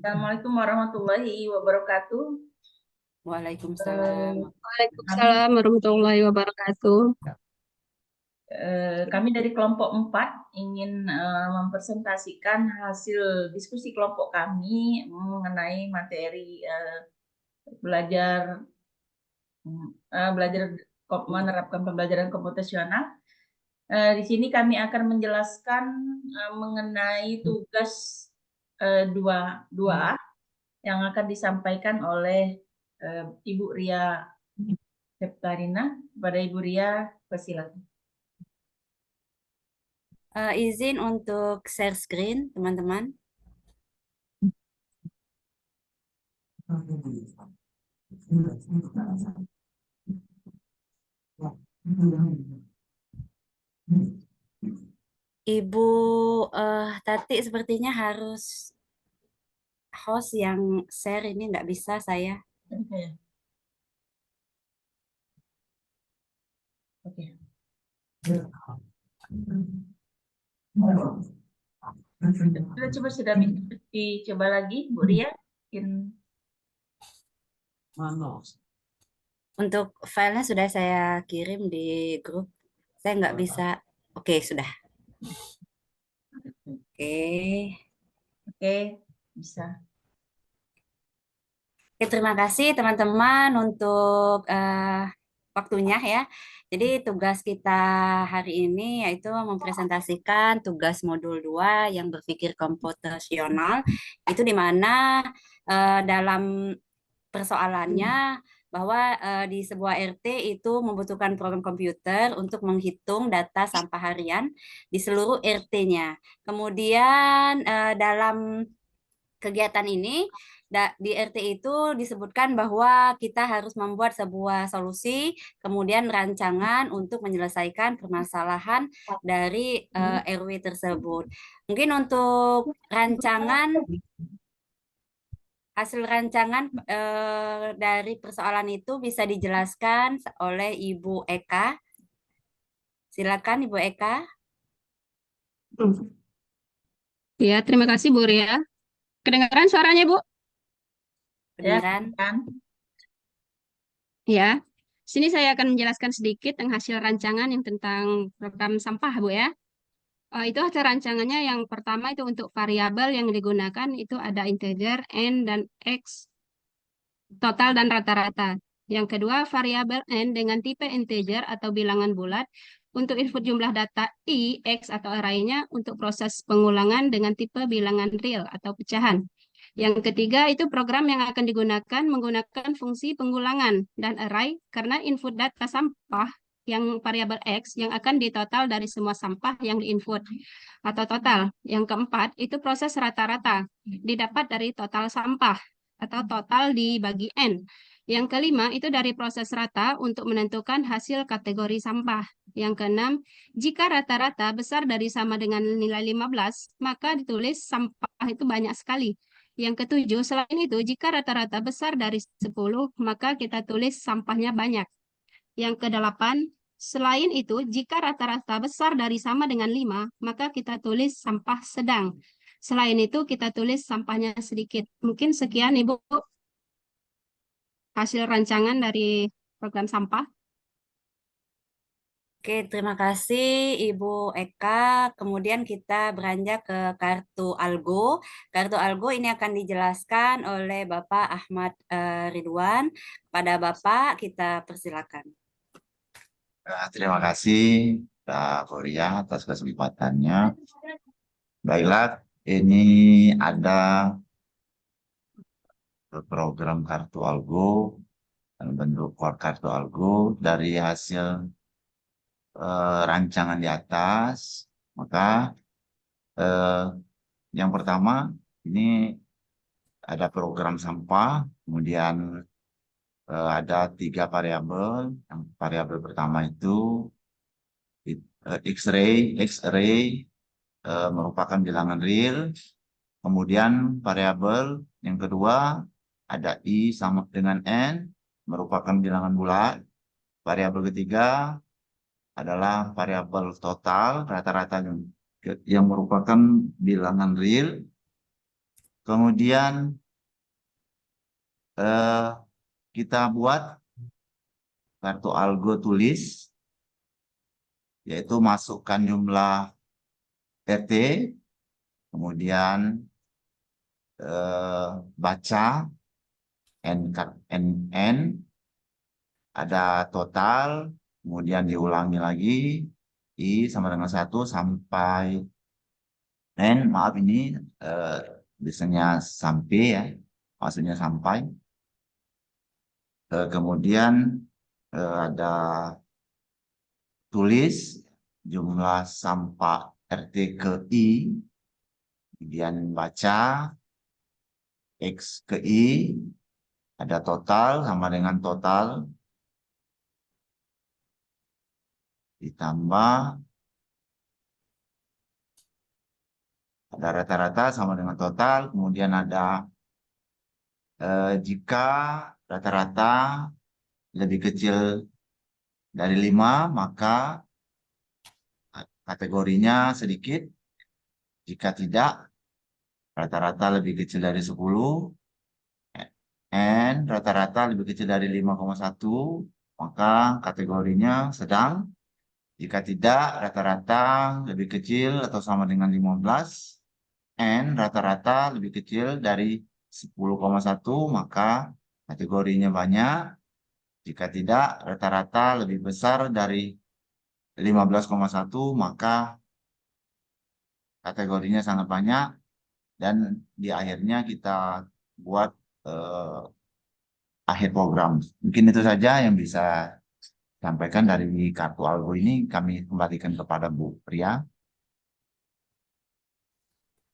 Assalamualaikum warahmatullahi wabarakatuh. Waalaikumsalam. Kami, Waalaikumsalam warahmatullahi wabarakatuh. kami dari kelompok 4 ingin mempresentasikan hasil diskusi kelompok kami mengenai materi belajar belajar menerapkan pembelajaran komputasional. Di sini kami akan menjelaskan mengenai tugas 2A yang akan disampaikan oleh Ibu Ria Septarina. Pada Ibu Ria, persilakan. Izin untuk share screen, teman-teman. Ibu Tati sepertinya harus host yang share, ini nggak bisa saya. Oke. Sudah dicoba lagi, Bu Ria. Untuk filenya sudah saya kirim di grup. Saya nggak bisa. Oke, sudah. Oke, bisa. Oke, terima kasih teman-teman untuk waktunya ya. Jadi tugas kita hari ini yaitu mempresentasikan tugas modul 2 yang berpikir komputasional. Itu di mana dalam persoalannya bahwa di sebuah RT itu membutuhkan program komputer untuk menghitung data sampah harian di seluruh RT-nya. Kemudian dalam kegiatan ini di RT itu disebutkan bahwa kita harus membuat sebuah solusi, kemudian rancangan untuk menyelesaikan permasalahan dari RW tersebut. Mungkin untuk hasil rancangan dari persoalan itu bisa dijelaskan oleh Ibu Eka. Silakan Ibu Eka. Ya, terima kasih Bu Ria. Kedengaran suaranya, Bu? Kedengaran? Ya, Ya. Sini saya akan menjelaskan sedikit tentang hasil rancangan yang tentang program sampah, Bu ya. Itu hasil rancangannya yang pertama itu untuk variabel yang digunakan itu ada integer, n, dan x, total dan rata-rata. Yang kedua, variabel n dengan tipe integer atau bilangan bulat untuk input jumlah data i, x, atau array-nya untuk proses pengulangan dengan tipe bilangan real atau pecahan. Yang ketiga, itu program yang akan digunakan menggunakan fungsi pengulangan dan array karena input data sampah yang variabel x yang akan ditotal dari semua sampah yang diinput atau total. Yang keempat, itu proses rata-rata didapat dari total sampah atau total dibagi N. Yang kelima, itu dari proses rata untuk menentukan hasil kategori sampah. Yang keenam, jika rata-rata besar dari sama dengan nilai 15, maka ditulis sampah itu banyak sekali. Yang ketujuh, selain itu, jika rata-rata besar dari 10, maka kita tulis sampahnya banyak. Yang kedelapan, selain itu, jika rata-rata besar dari sama dengan 5, maka kita tulis sampah sedang. Selain itu, kita tulis sampahnya sedikit. Mungkin sekian, Ibu, hasil rancangan dari program sampah. Oke, terima kasih Ibu Eka. Kemudian kita beranjak ke kartu Algo. Kartu Algo ini akan dijelaskan oleh Bapak Ahmad Ridwan. Pada Bapak kita persilakan. Terima kasih Mbak Korea atas kesempatannya. Baiklah, ini ada program kartu Algo dan bentuk kartu Algo dari hasil rancangan di atas. Maka yang pertama ini ada program sampah, kemudian ada 3 variabel. Yang variabel pertama itu X-ray merupakan bilangan real. Kemudian variabel yang kedua ada I sama dengan N merupakan bilangan bulat. Variabel ketiga adalah variabel total rata-rata yang merupakan bilangan real. Kemudian kita buat kartu algo tulis, yaitu masukkan jumlah RT, kemudian baca N, ada total, kemudian diulangi lagi, I sama dengan 1 sampai N, maaf ini biasanya sampai ya, maksudnya sampai. Kemudian ada tulis jumlah sampah RT ke I, kemudian baca X ke I, ada total sama dengan total, ditambah ada rata-rata sama dengan total, kemudian ada jika rata-rata lebih kecil dari 5, maka kategorinya sedikit. Jika tidak, rata-rata lebih kecil dari 10, and rata-rata lebih kecil dari 5,1, maka kategorinya sedang. Jika tidak, rata-rata lebih kecil atau sama dengan 15, and rata-rata lebih kecil dari 10,1, maka kategorinya banyak. Jika tidak, rata-rata lebih besar dari 15,1, maka kategorinya sangat banyak. Dan di akhirnya kita buat akhir program. Mungkin itu saja yang bisa sampaikan dari kartu algo ini. Kami kembalikan kepada Bu Pria.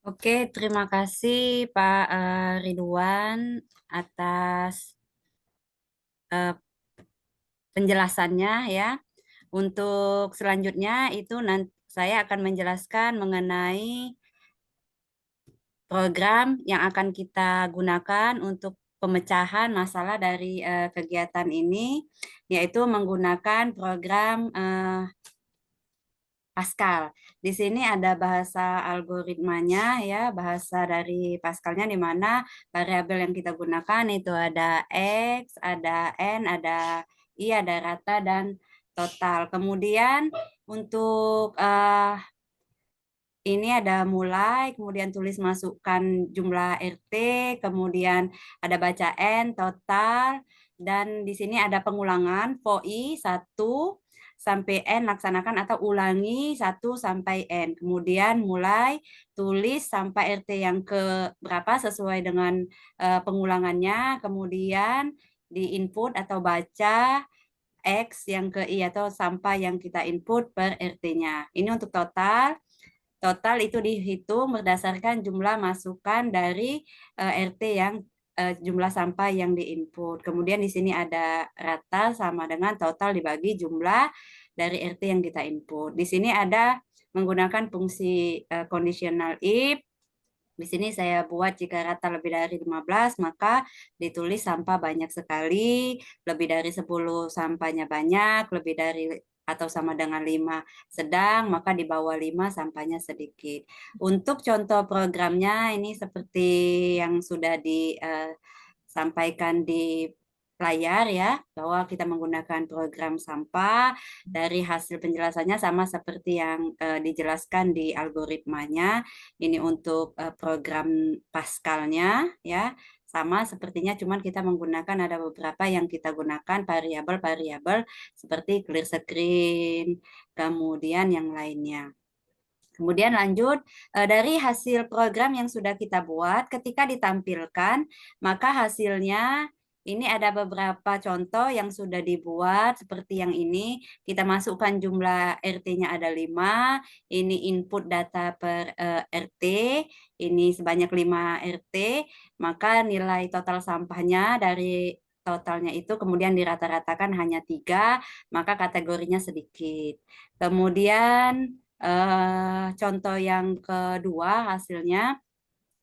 Oke, terima kasih Pak Ridwan atas penjelasannya ya. Untuk selanjutnya itu nanti saya akan menjelaskan mengenai program yang akan kita gunakan untuk pemecahan masalah dari kegiatan ini, yaitu menggunakan program Pascal. Di sini ada bahasa algoritmanya ya, bahasa dari Pascalnya di mana variabel yang kita gunakan itu ada X, ada N, ada I, ada rata, dan total. Kemudian untuk ini ada mulai, kemudian tulis masukkan jumlah RT, kemudian ada baca N, total, dan di sini ada pengulangan, POI 1 sampai N laksanakan atau ulangi 1 sampai N. Kemudian mulai tulis sampai RT yang ke berapa sesuai dengan pengulangannya, kemudian di input atau baca X yang ke I atau sampai yang kita input per RT-nya. Ini untuk total. Total itu dihitung berdasarkan jumlah masukan dari RT yang jumlah sampah yang diinput. Kemudian di sini ada rata sama dengan total dibagi jumlah dari RT yang kita input. Di sini ada menggunakan fungsi conditional if. Di sini saya buat jika rata lebih dari 15, maka ditulis sampah banyak sekali, lebih dari 10 sampahnya banyak, lebih dari atau sama dengan 5 sedang, maka di bawah 5 sampahnya sedikit. Untuk contoh programnya ini seperti yang sudah disampaikan di layar ya, bahwa kita menggunakan program sampah. Dari hasil penjelasannya sama seperti yang dijelaskan di algoritmanya. Ini untuk program Pascalnya ya, sama sepertinya, cuman kita menggunakan ada beberapa yang kita gunakan variabel-variabel seperti clear screen, kemudian yang lainnya. Kemudian lanjut, dari hasil program yang sudah kita buat, ketika ditampilkan, maka hasilnya ini ada beberapa contoh yang sudah dibuat seperti yang ini. Kita masukkan jumlah RT-nya ada 5, ini input data per RT, ini sebanyak 5 RT, maka nilai total sampahnya dari totalnya itu kemudian dirata-ratakan hanya 3, maka kategorinya sedikit. Kemudian contoh yang kedua hasilnya,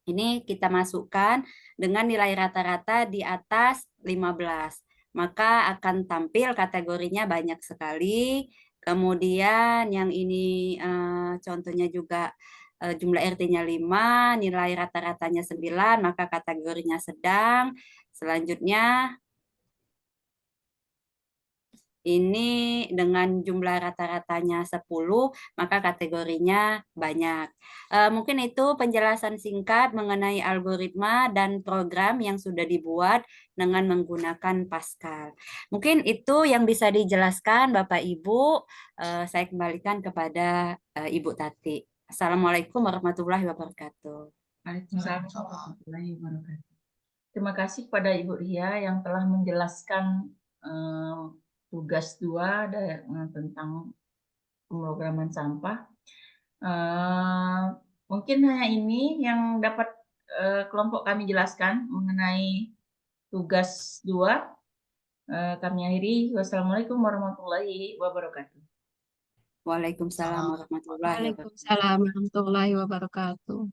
ini kita masukkan dengan nilai rata-rata di atas 15. Maka akan tampil kategorinya banyak sekali. Kemudian yang ini contohnya juga jumlah RT-nya 5, nilai rata-ratanya 9, maka kategorinya sedang. Selanjutnya ini dengan jumlah rata-ratanya 10, maka kategorinya banyak. Mungkin itu penjelasan singkat mengenai algoritma dan program yang sudah dibuat dengan menggunakan Pascal. Mungkin itu yang bisa dijelaskan Bapak Ibu. Saya kembalikan kepada Ibu Tati. Assalamualaikum warahmatullahi wabarakatuh. Waalaikumsalam warahmatullahi wabarakatuh. Terima kasih kepada Ibu Ria yang telah menjelaskan tugas 2 tentang pemrograman sampah. Mungkin hanya ini yang dapat kelompok kami jelaskan mengenai tugas 2. Kami akhiri. Wassalamualaikum warahmatullahi wabarakatuh. Waalaikumsalam warahmatullahi wabarakatuh. Waalaikumsalam warahmatullahi wabarakatuh.